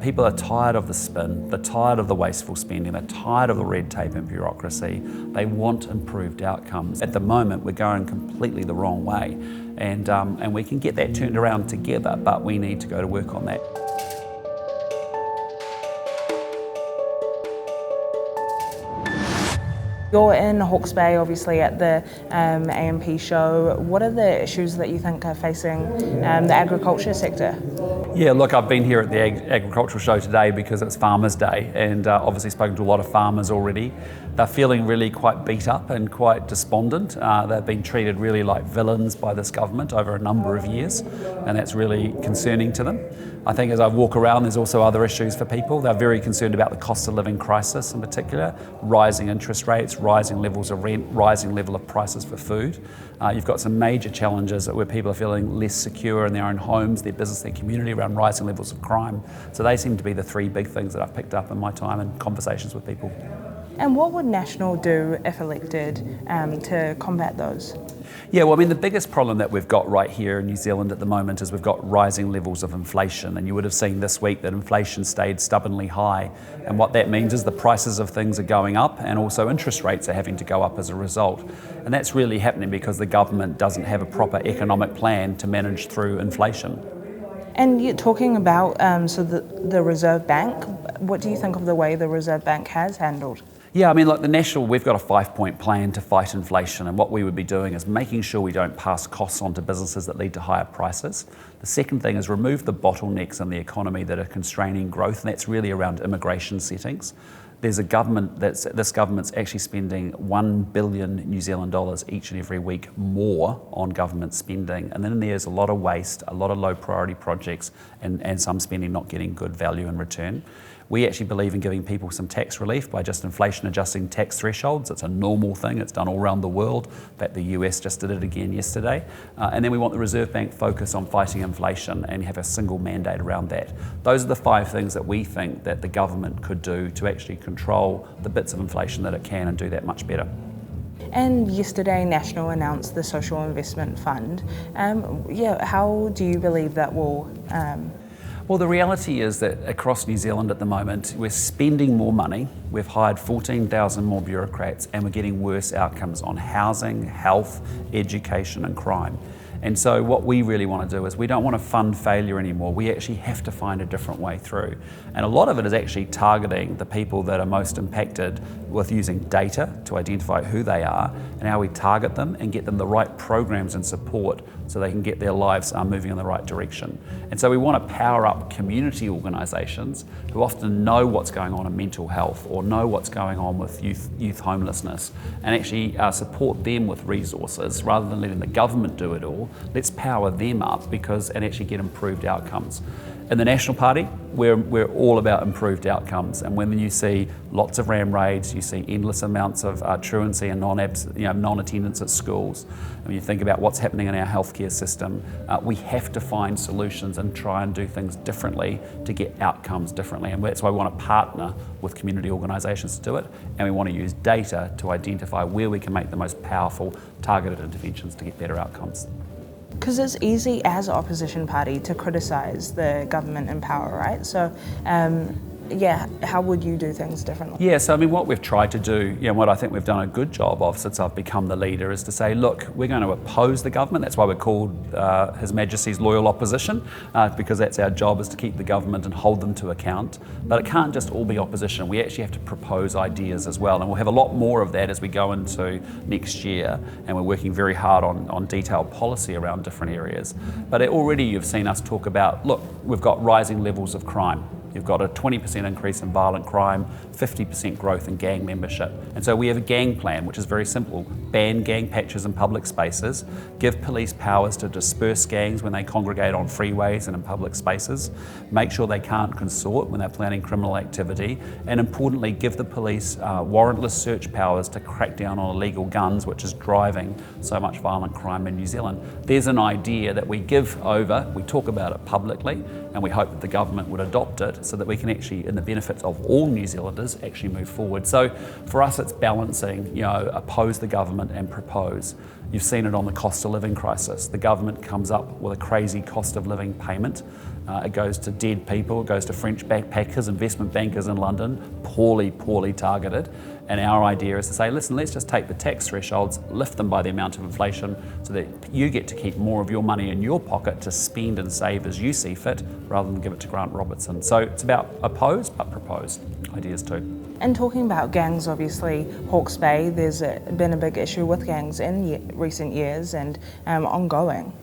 people are tired of the spin, they're tired of the wasteful spending, they're tired of the red tape and bureaucracy. They want improved outcomes. At the moment, we're going completely the wrong way, and we can get that turned around together, but we need to go to work on that. You're in Hawke's Bay, obviously, at the AMP show. What are the issues that you think are facing the agriculture sector? Yeah, look, I've been here at the agricultural show today because it's Farmers' Day, and obviously spoken to a lot of farmers already. They're feeling really quite beat up and quite despondent. They've been treated really like villains by this government over a number of years, and that's really concerning to them. I think as I walk around, there's also other issues for people. They're very concerned about the cost of living crisis in particular, rising interest rates, rising levels of rent, rising level of prices for food. You've got some major challenges where people are feeling less secure in their own homes, their business, their community, around rising levels of crime. So they seem to be the three big things that I've picked up in my time and conversations with people. And what would National do, if elected, to combat those? Yeah, well, I mean, the biggest problem that we've got right here in New Zealand at the moment is we've got rising levels of inflation. And you would have seen this week that inflation stayed stubbornly high. And what that means is the prices of things are going up, and also interest rates are having to go up as a result. And that's really happening because the government doesn't have a proper economic plan to manage through inflation. And you're talking about the Reserve Bank. What do you think of the way the Reserve Bank has handled? Yeah, I mean, like we've got a 5-point plan to fight inflation, and what we would be doing is making sure we don't pass costs on to businesses that lead to higher prices. The second thing is remove the bottlenecks in the economy that are constraining growth, and that's really around immigration settings. There's a government this government's actually spending $1 billion New Zealand dollars each and every week more on government spending, and then there's a lot of waste, a lot of low priority projects, and some spending not getting good value in return. We actually believe in giving people some tax relief by just inflation adjusting tax thresholds. It's a normal thing, it's done all around the world. In fact, the US just did it again yesterday. And then we want the Reserve Bank focus on fighting inflation and have a single mandate around that. Those are the 5 things that we think that the government could do to actually control the bits of inflation that it can and do that much better. And yesterday, National announced the Social Investment Fund. How do you believe that will... Well, the reality is that across New Zealand at the moment, we're spending more money, we've hired 14,000 more bureaucrats, and we're getting worse outcomes on housing, health, education and crime. And so what we really want to do is we don't want to fund failure anymore. We actually have to find a different way through. And a lot of it is actually targeting the people that are most impacted with using data to identify who they are and how we target them and get them the right programs and support so they can get their lives moving in the right direction. And so we want to power up community organisations who often know what's going on in mental health or know what's going on with youth homelessness, and actually support them with resources rather than letting the government do it all. Let's power them up and actually get improved outcomes. In the National Party, we're all about improved outcomes, and when you see lots of ram raids, you see endless amounts of truancy and non-attendance at schools, and when you think about what's happening in our healthcare system, we have to find solutions and try and do things differently to get outcomes differently, and that's why we want to partner with community organisations to do it, and we want to use data to identify where we can make the most powerful targeted interventions to get better outcomes. Because it's easy as an opposition party to criticise the government in power, right? So, how would you do things differently? Yeah, so I mean, what we've tried to do, what I think we've done a good job of since I've become the leader is to say, look, we're going to oppose the government. That's why we're called His Majesty's Loyal Opposition, because that's our job, is to keep the government and hold them to account. But it can't just all be opposition. We actually have to propose ideas as well, and we'll have a lot more of that as we go into next year, and we're working very hard on detailed policy around different areas. But already you've seen us talk about, look, we've got rising levels of crime. You've got a 20% increase in violent crime, 50% growth in gang membership. And so we have a gang plan, which is very simple. Ban gang patches in public spaces, give police powers to disperse gangs when they congregate on freeways and in public spaces, make sure they can't consort when they're planning criminal activity, and importantly, give the police warrantless search powers to crack down on illegal guns, which is driving so much violent crime in New Zealand. There's an idea that we give over, we talk about it publicly, and we hope that the government would adopt it so that we can actually, in the benefits of all New Zealanders, actually move forward. So for us, it's balancing, oppose the government and propose. You've seen it on the cost of living crisis. The government comes up with a crazy cost of living payment. It goes to dead people, it goes to French backpackers, investment bankers in London, poorly targeted. And our idea is to say, listen, let's just take the tax thresholds, lift them by the amount of inflation so that you get to keep more of your money in your pocket to spend and save as you see fit, rather than give it to Grant Robertson. So it's about oppose but propose ideas too. And talking about gangs, obviously, Hawke's Bay, there's been a big issue with gangs in recent years and ongoing.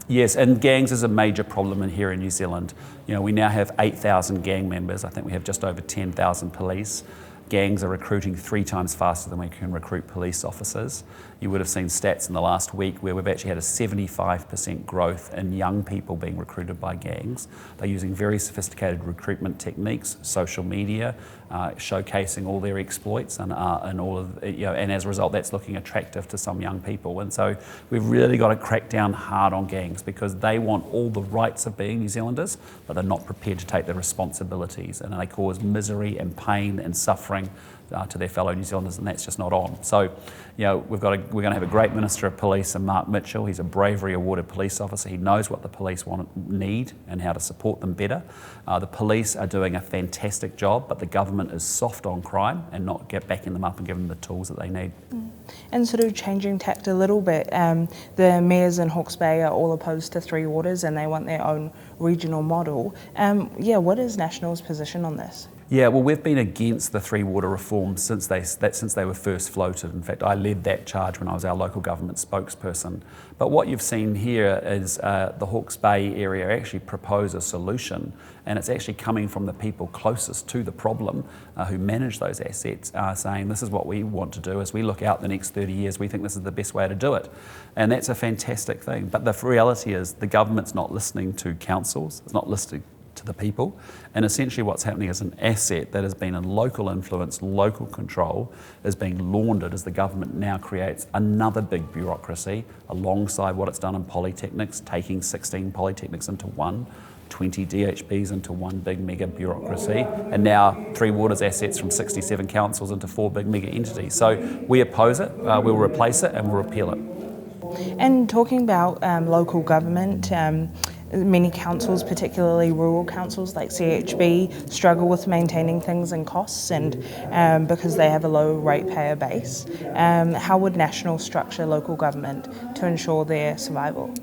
Yes, and gangs is a major problem here in New Zealand. You know, we now have 8,000 gang members. I think we have just over 10,000 police. Gangs are recruiting 3 times faster than we can recruit police officers. You would have seen stats in the last week where we've actually had a 75% growth in young people being recruited by gangs. They're using very sophisticated recruitment techniques, social media, showcasing all their exploits and all of, and as a result that's looking attractive to some young people. And so we've really got to crack down hard on gangs because they want all the rights of being New Zealanders, but they're not prepared to take the responsibilities, and they cause misery and pain and suffering to their fellow New Zealanders, and that's just not on. So, we're going to have a great Minister of Police in Mark Mitchell. He's a bravery awarded police officer. He knows what the police need and how to support them better. The police are doing a fantastic job, but the government is soft on crime and not backing them up and giving them the tools that they need. And sort of changing tact a little bit, the mayors in Hawke's Bay are all opposed to 3 waters and they want their own regional model. What is National's position on this? Yeah, well, we've been against the 3 water reform since they were first floated. In fact, I led that charge when I was our local government spokesperson. But what you've seen here is the Hawke's Bay area actually propose a solution, and it's actually coming from the people closest to the problem who manage those assets, saying this is what we want to do. As we look out the next 30 years, we think this is the best way to do it. And that's a fantastic thing. But the reality is the government's not listening to councils, it's not listening to the people, and essentially what's happening is an asset that has been in local influence, local control, is being laundered as the government now creates another big bureaucracy alongside what it's done in polytechnics, taking 16 polytechnics into one, 20 DHBs into one big mega bureaucracy, and now 3 waters assets from 67 councils into 4 big mega entities. So we oppose it, we'll replace it and we'll repeal it. And talking about local government, many councils, particularly rural councils like CHB, struggle with maintaining things and costs, and because they have a low ratepayer base. How would National structure local government to ensure their survival?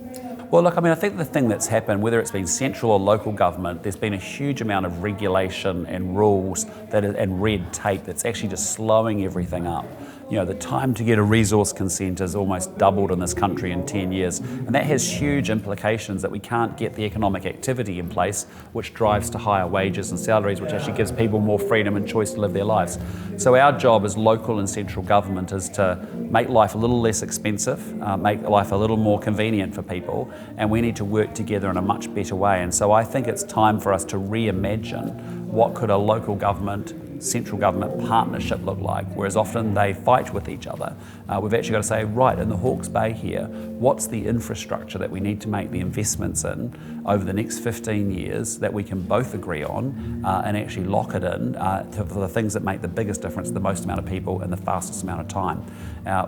Well, look, I think the thing that's happened, whether it's been central or local government, there's been a huge amount of regulation and rules and red tape that's actually just slowing everything up. The time to get a resource consent has almost doubled in this country in 10 years, and that has huge implications that we can't get the economic activity in place, which drives to higher wages and salaries, which actually gives people more freedom and choice to live their lives. So our job as local and central government is to make life a little less expensive, make life a little more convenient for people, and we need to work together in a much better way. And so I think it's time for us to reimagine what could a local government, central government partnership look like, whereas often they fight with each other. We've actually got to say, right, in the Hawke's Bay here, what's the infrastructure that we need to make the investments in over the next 15 years that we can both agree on and actually lock it in for the things that make the biggest difference to the most amount of people in the fastest amount of time.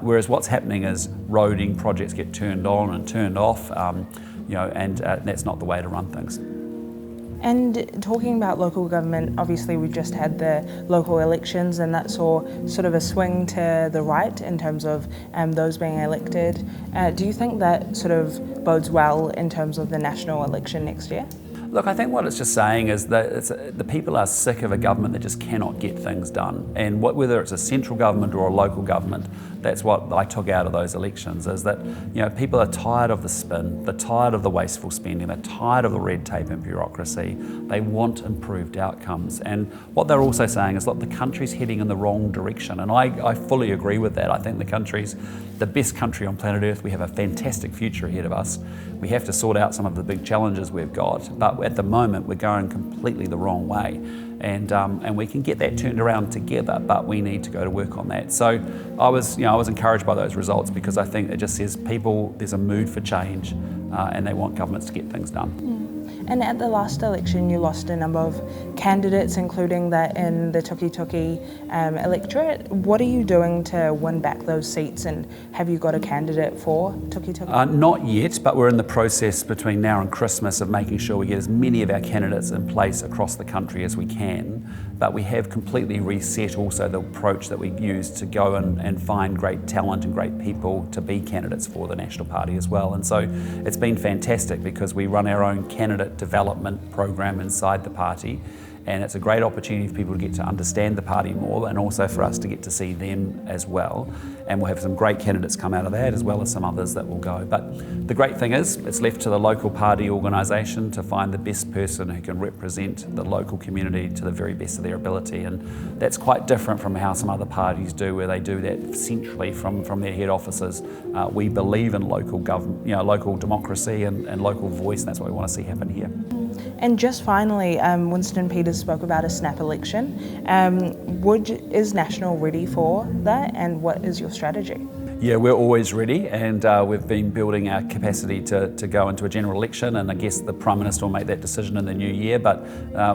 Whereas what's happening is roading projects get turned on and turned off, and that's not the way to run things. And talking about local government, obviously we just had the local elections and that saw sort of a swing to the right in terms of those being elected. Do you think that sort of bodes well in terms of the national election next year? Look, I think what it's just saying is that the people are sick of a government that just cannot get things done. And whether it's a central government or a local government, that's what I took out of those elections, is that people are tired of the spin, they're tired of the wasteful spending, they're tired of the red tape and bureaucracy. They want improved outcomes. And what they're also saying is, look, the country's heading in the wrong direction. And I fully agree with that. I think the country's the best country on planet Earth. We have a fantastic future ahead of us. We have to sort out some of the big challenges we've got, but at the moment we're going completely the wrong way. And we can get that turned around together, but we need to go to work on that. So I was encouraged by those results because I think it just says there's a mood for change and they want governments to get things done. And at the last election, you lost a number of candidates, including that in the Tukituki electorate. What are you doing to win back those seats, and have you got a candidate for Tukituki? Not yet, but we're in the process between now and Christmas of making sure we get as many of our candidates in place across the country as we can. But we have completely reset also the approach that we use to go and find great talent and great people to be candidates for the National Party as well. And so it's been fantastic because we run our own candidate development program inside the party, and it's a great opportunity for people to get to understand the party more, and also for us to get to see them as well. And we'll have some great candidates come out of that, as well as some others that will go. But the great thing is, it's left to the local party organisation to find the best person who can represent the local community to the very best of their ability. And that's quite different from how some other parties do, where they do that centrally from their head offices. We believe in local government, local democracy and local voice, and that's what we want to see happen here. And just finally, Winston Peters spoke about a snap election. Is National ready for that, and what is your strategy? Yeah, we're always ready, and we've been building our capacity to go into a general election, and I guess the Prime Minister will make that decision in the new year, but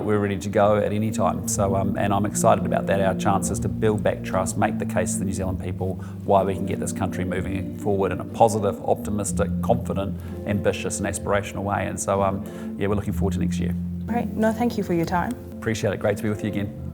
we're ready to go at any time. So, and I'm excited about that, our chances to build back trust, make the case to the New Zealand people why we can get this country moving forward in a positive, optimistic, confident, ambitious and aspirational way. And so, yeah, we're looking forward to next year. Great. No, thank you for your time. Appreciate it. Great to be with you again.